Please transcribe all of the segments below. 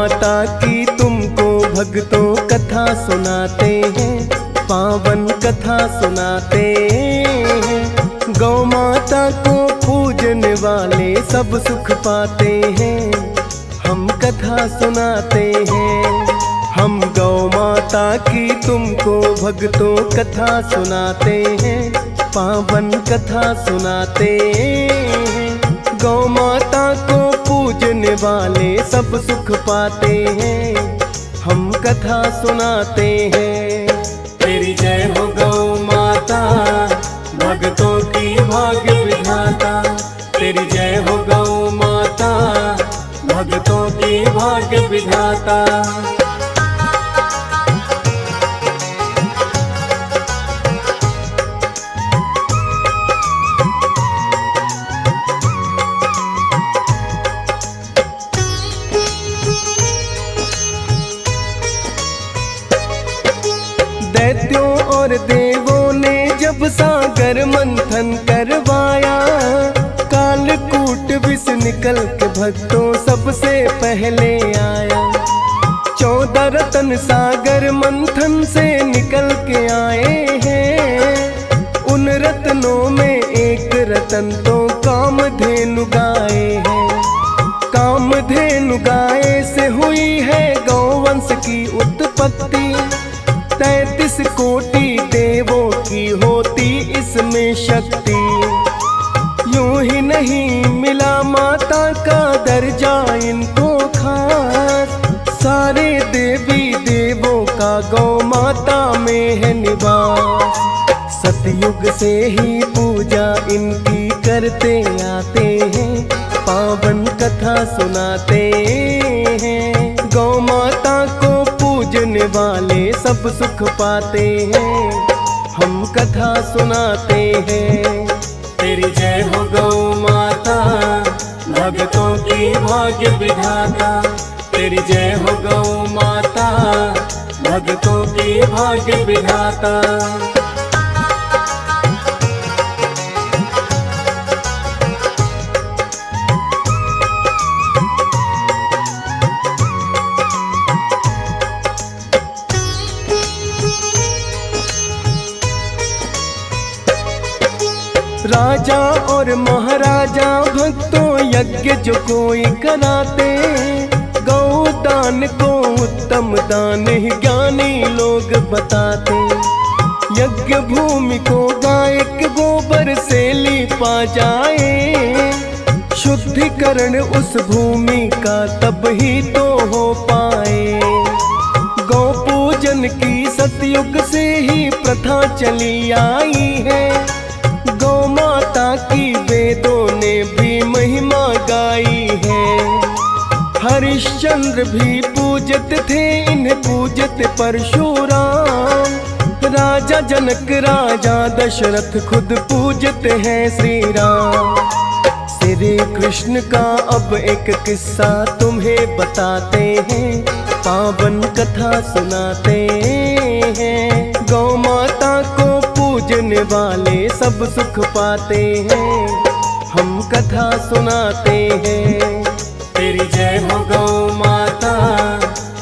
माता की तुमको भक्तों कथा सुनाते हैं, पावन कथा सुनाते हैं। गौ माता को पूजने वाले सब सुख पाते हैं, हम कथा सुनाते हैं। हम गौ माता की तुमको भक्तों कथा सुनाते हैं, पावन कथा सुनाते हैं। गौ माता को पूजने वाले सब सुख पाते हैं, हम कथा सुनाते हैं। तेरी जय हो गौ माता, भक्तों की भाग्य विधाता। तेरी जय हो गौ माता, भक्तों की भाग्य विधाता। दैत्यों और देवों ने जब सागर मंथन करवाया, कालकूट विष निकल के भक्तों सबसे पहले आया। 14 रतन सागर मंथन से निकल के आए हैं, उन रत्नों में एक रतन तो कामधेनु गाय है। कामधेनु गाय से हुई है गौवंश की उत्पत्ति, 33 कोटि देवों की होती इसमें शक्ति। यूं ही नहीं मिला माता का दर्जा इनको खास, सारे देवी देवों का गौ माता में है निवास। सतयुग से ही पूजा इनकी करते आते हैं, पावन कथा सुनाते हैं। गौ माता को पूजने वाले सब सुख पाते हैं, हम कथा सुनाते हैं। तेरी जय हो गौ माता, भक्तों की भाग्य विधाता। तेरी जय हो गौ माता, भक्तों की भाग्य विधाता। राजा और महाराजा भक्तों यज्ञ जो कोई कराते, गौदान को उत्तम दान ही ज्ञानी लोग बताते। यज्ञ भूमि को गाय के गोबर से लीपा जाए, शुद्धिकरण उस भूमि का तब ही तो हो पाए। गौ पूजन की सतयुग से ही प्रथा चली आई है, गौ माता की वेदों ने भी महिमा गाई है। हरिश्चंद्र भी पूजत थे, इन्हें पूजत परशुराम। राजा जनक राजा दशरथ खुद पूजत हैं श्री राम। श्री कृष्ण का अब एक किस्सा तुम्हें बताते हैं, पावन कथा सुनाते हैं। गौ माता को पूजने वाले सब सुख पाते हैं, हम कथा सुनाते हैं। तेरी जय हो गौ माता,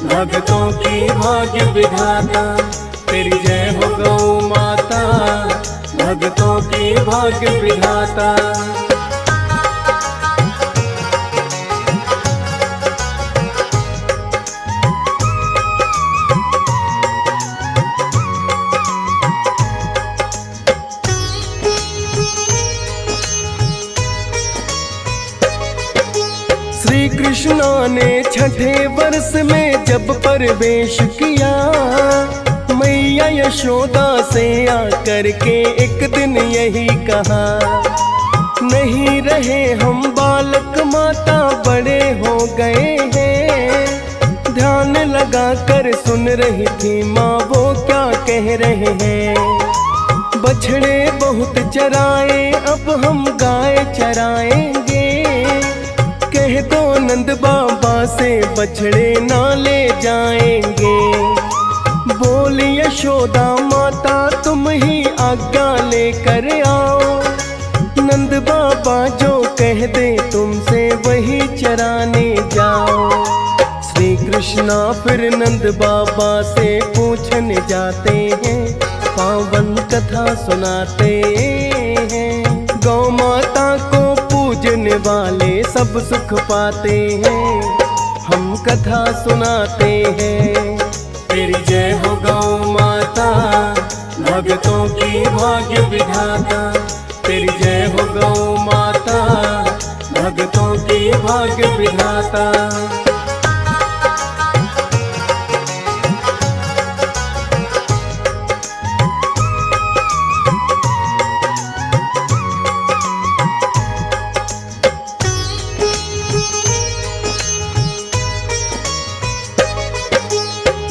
भक्तों की भाग्य विधाता। तेरी जय हो गौ माता, भक्तों की भाग्य विधाता। श्री कृष्णा ने छठे वर्ष में जब प्रवेश किया, मैया यशोदा से आकर के एक दिन यही कहा, नहीं रहे हम बालक माता बड़े हो गए हैं। ध्यान लगा कर सुन रही थी माँ वो क्या कह रहे हैं। बछड़े बहुत चराए अब हम गाय चराएंगे, कह दो नंद बाबा से बछड़े ना ले जाएंगे। बोली यशोदा माता तुम ही आज्ञा लेकर आओ, नंद बाबा जो कह दे तुमसे वही चराने जाओ। श्री कृष्ण सुना फिर नंद बाबा से पूछने जाते हैं, पावन कथा सुनाते हैं। गौ माता को पूजने वाले सब सुख पाते हैं, हम कथा सुनाते हैं। तेरी जय हो गौ माता, भक्तों की भाग्य विधाता। तेरी जय हो गौ माता, भक्तों की भाग्य विधाता।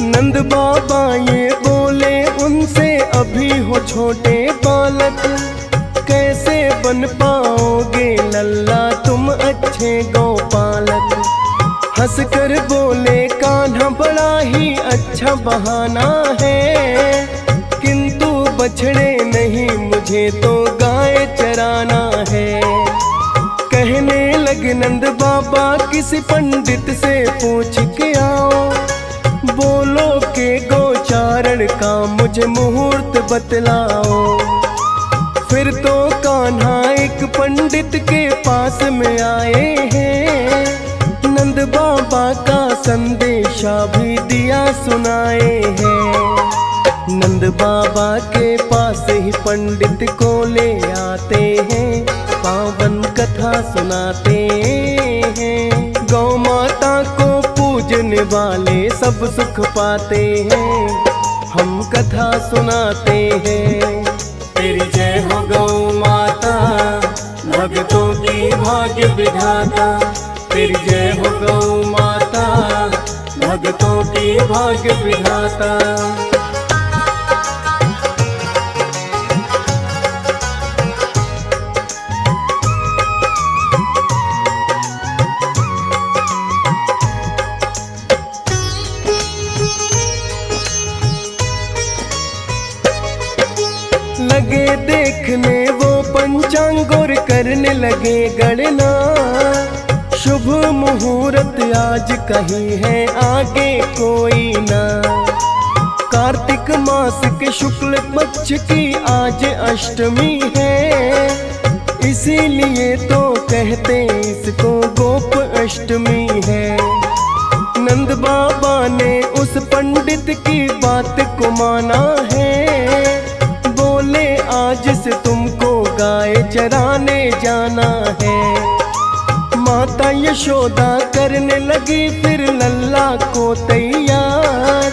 नंद बाबा ये बोले उनसे, अभी हो छोटे बालक, कैसे बन पाओगे लल्ला तुम अच्छे गौपालक। हंस कर बोले कान्हा बड़ा ही अच्छा बहाना है, किंतु बछड़े नहीं मुझे तो गाय चराना है। कहने लगे नंद बाबा किसी पंडित से पूछ के आओ, बोलो के गोचारण का मुझे मुहूर्त बतलाओ। फिर तो कान्हा एक पंडित के पास में आए हैं, नंद बाबा का संदेशा भी दिया सुनाए हैं। नंद बाबा के पास ही पंडित को ले आते हैं, पावन कथा सुनाते हैं। गौ माता को पूजने वाले सब सुख पाते हैं, हम कथा सुनाते हैं। तेरी जय हो गौ माता, भक्तों की भाग्य विधाता। तेरी जय हो गौ माता, भक्तों की भाग्य विधाता। लगे देखने वो पंचांगोर करने लगे गणना, शुभ मुहूर्त आज कहीं है आगे कोई ना। कार्तिक मास के शुक्ल पक्ष की आज अष्टमी है, इसीलिए तो कहते इसको गोप अष्टमी है। नंद बाबा ने उस पंडित की बात को माना है, बोले आज से तुमको गाय चराने जाना है। माता यशोदा करने लगी फिर लल्ला को तैयार,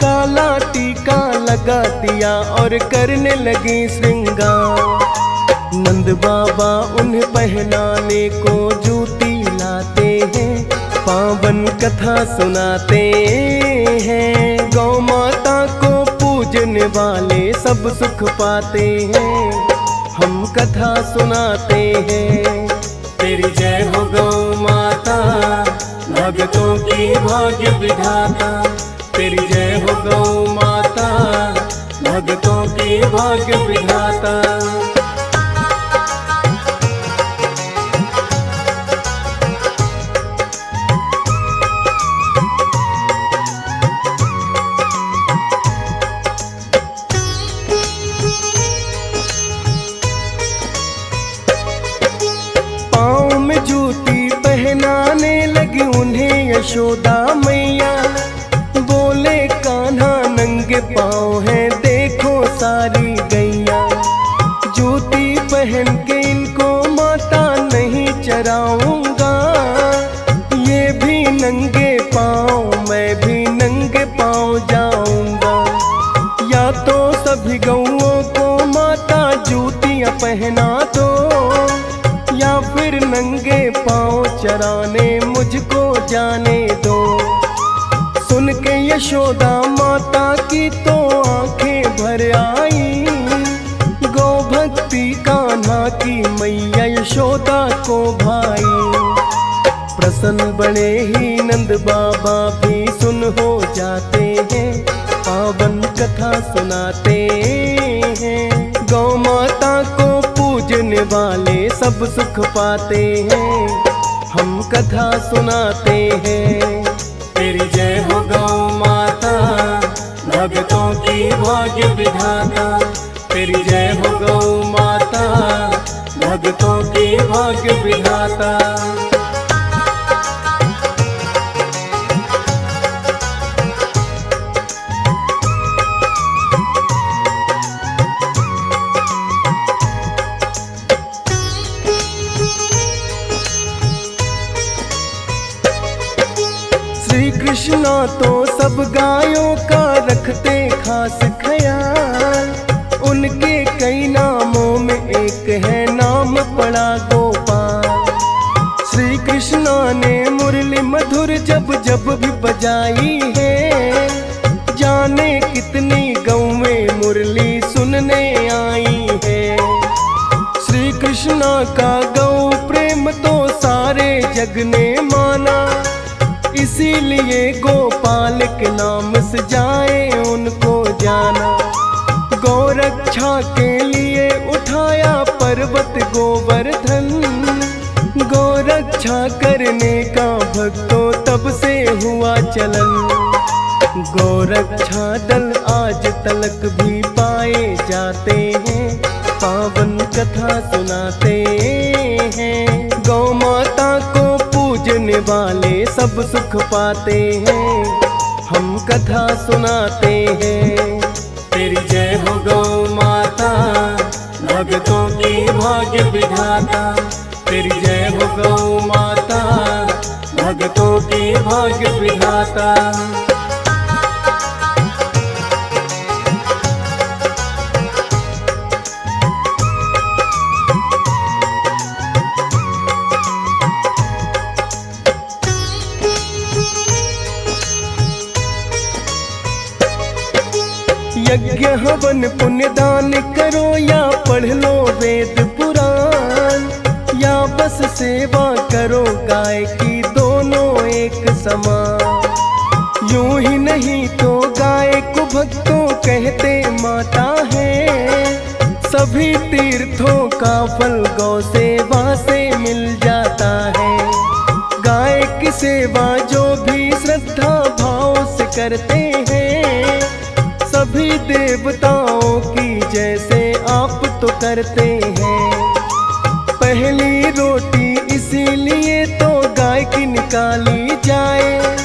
काला टीका लगा दिया और करने लगी श्रृंगार। नंद बाबा उन्हें पहनाने को जूती लाते हैं, पावन कथा सुनाते हैं। गौ माता को पूजने वाले सब सुख पाते हैं, हम कथा सुनाते हैं। तेरी जय हो गौ माता, भक्तों की भाग्य विधाता। तेरी जय हो गौ माता, भक्तों की भाग्य विधाता। पाँव में जूती पहनाने लगी उन्हें यशोदा मैया, बोले कान्हा नंगे पाँव हैं देखो सारी गैया। जूती पहन के इनको माता नहीं चराऊंगा, ये भी नंगे पाँव मैं भी नंगे पाँव जाऊंगा। या तो सभी गौओं को माता जूतियाँ पहना दो, या फिर नंगे पाँव चराने मुझको जाने दो। सुन के यशोदा माता की तो आंखें भर आई, गौ भक्ति कान्हा की मैया यशोदा को भाई। प्रसन्न बड़े ही नंद बाबा भी सुन हो जाते हैं, पावन कथा सुनाते हैं। गौ माता को पूजने वाले सब सुख पाते हैं, हम कथा सुनाते हैं। तेरी जय हो गौ माता, भक्तों की भाग्य विधाता। तेरी जय हो गौ माता, भक्तों की भाग्य विधाता। श्री कृष्णा तो सब गायों का रखते खास ख्याल, उनके कई नामों में एक है नाम पड़ा गोपाल। श्री कृष्णा ने मुरली मधुर जब जब भी बजाई है, जाने कितनी गौवें मुरली सुनने आई है। श्री कृष्णा का गौ प्रेम तो सारे जग ने माना, इसीलिए गोपाल के नाम से जाए उनको जाना। गौरक्षा के लिए उठाया पर्वत गोवर्धन, गौरक्षा करने का भक्तों तब से हुआ चलन। गौरक्षा दल आज तलक भी पाए जाते हैं, पावन कथा सुनाते हैं। गौ माता को पूजने वाले सब सुख पाते हैं, हम कथा सुनाते हैं। तेरी जय हो गौ माता, भक्तों की भाग्य विधाता। तेरी जय हो गौ माता, भक्तों की भाग्य विधाता। यज्ञ हवन पुण्य दान करो या पढ़ लो वेद पुराण, या बस सेवा करो गाय की दोनों एक समान। यूं ही नहीं तो गाय को भक्तों कहते माता है, सभी तीर्थों का फल गौ सेवा से मिल जाता है। गाय की सेवा जो भी श्रद्धा भाव से करते हैं, सभी देवताओं की जैसे आप तो करते हैं। पहली रोटी इसीलिए तो गाय की निकाली जाए,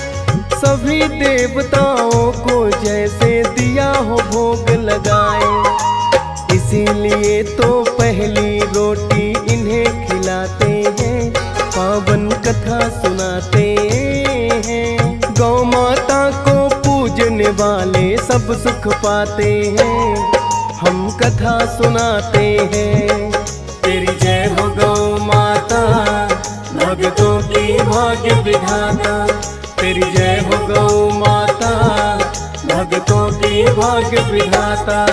सभी देवताओं को जैसे दिया हो भोग लगाए। इसीलिए तो पहली रोटी इन्हें खिलाते हैं, पावन कथा सुनाते हैं। गौ माता को पूजने वाले सब सुख पाते हैं, हम कथा सुनाते हैं। तेरी जय हो गौ माता, भक्तों की भाग्य विधाता। तेरी जय हो गौ माता, भक्तों की भाग्य विधाता।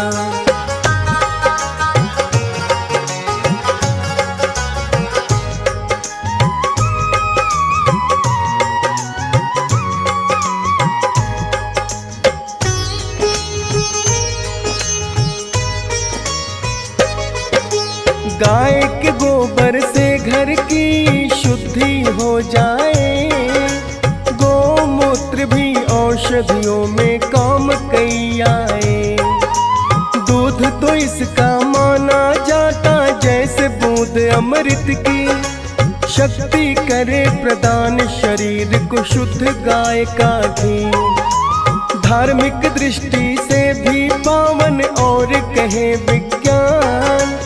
गाय के गोबर से घर की शुद्धि हो जाए, गौमूत्र भी औषधियों में काम कई आए। दूध तो इसका माना जाता जैसे बूंद अमृत की, शक्ति करे प्रदान शरीर को शुद्ध गाय का घी। धार्मिक दृष्टि से भी पावन और कहे विज्ञान,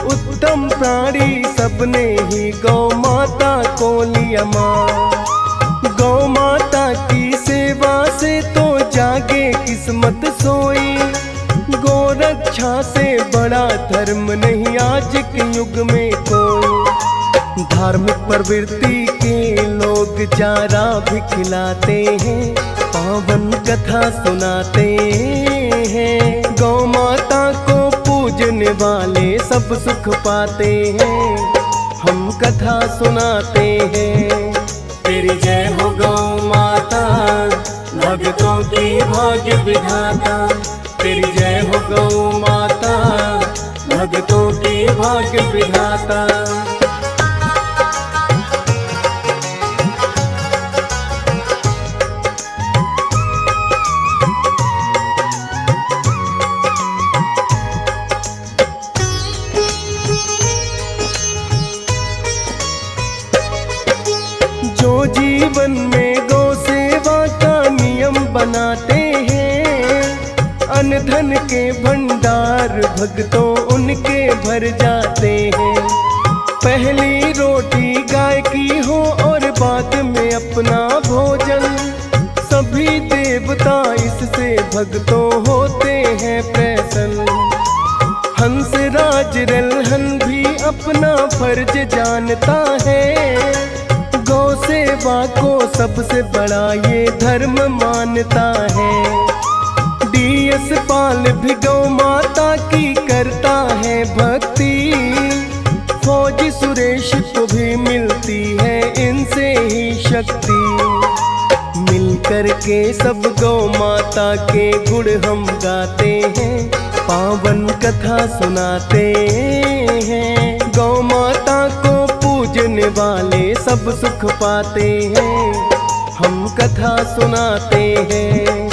उत्तम प्राणी सबने ही गौ माता को लिया मां। गौ माता की सेवा से तो जागे किस्मत सोई, गौ रक्षा से बड़ा धर्म नहीं आज के युग में कोई। धार्मिक प्रवृत्ति के लोग चारा भी खिलाते हैं, पावन कथा सुनाते हैं। गौ माता को पूजने वाले सब सुख पाते हैं, हम कथा सुनाते हैं। तेरी जय हो गौ माता, भक्तों की भाग्य विधाता। तेरी जय हो गौ माता, भक्तों की भाग्य विधाता। जीवन में गौ सेवा का नियम बनाते हैं। अन्न धन के भंडार भक्तों उनके भर जाते हैं। पहली रोटी गाय की हो और बाद में अपना भोजन, सभी देवता इससे भक्तों होते हैं प्रसन्न। हंस राज रलहन भी अपना फर्ज जानता है, गौ सेवा को सबसे बड़ा ये धर्म मानता है। डीएस पाल भी गौ माता की करता है भक्ति, फौजी सुरेश को भी मिलती है इनसे ही शक्ति। मिलकर के सब गौ माता के गुण हम गाते हैं, पावन कथा सुनाते हैं। गौ माता को पूजने वाले सब सुख पाते हैं, हम कथा सुनाते हैं।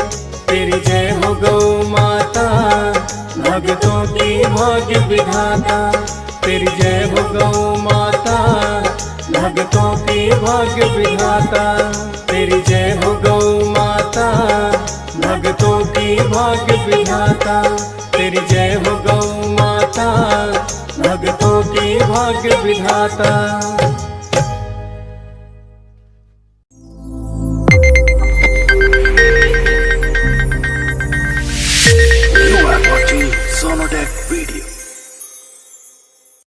तेरी जय हो गौ माता, भक्तों की भाग्य विधाता। तेरी जय हो गौ माता, भक्तों की भाग्य विधाता। तेरी जय हो गौ माता, भक्तों की भाग्य विधाता। तेरी जय हो गौ माता, भक्तों की भाग्य विधाता।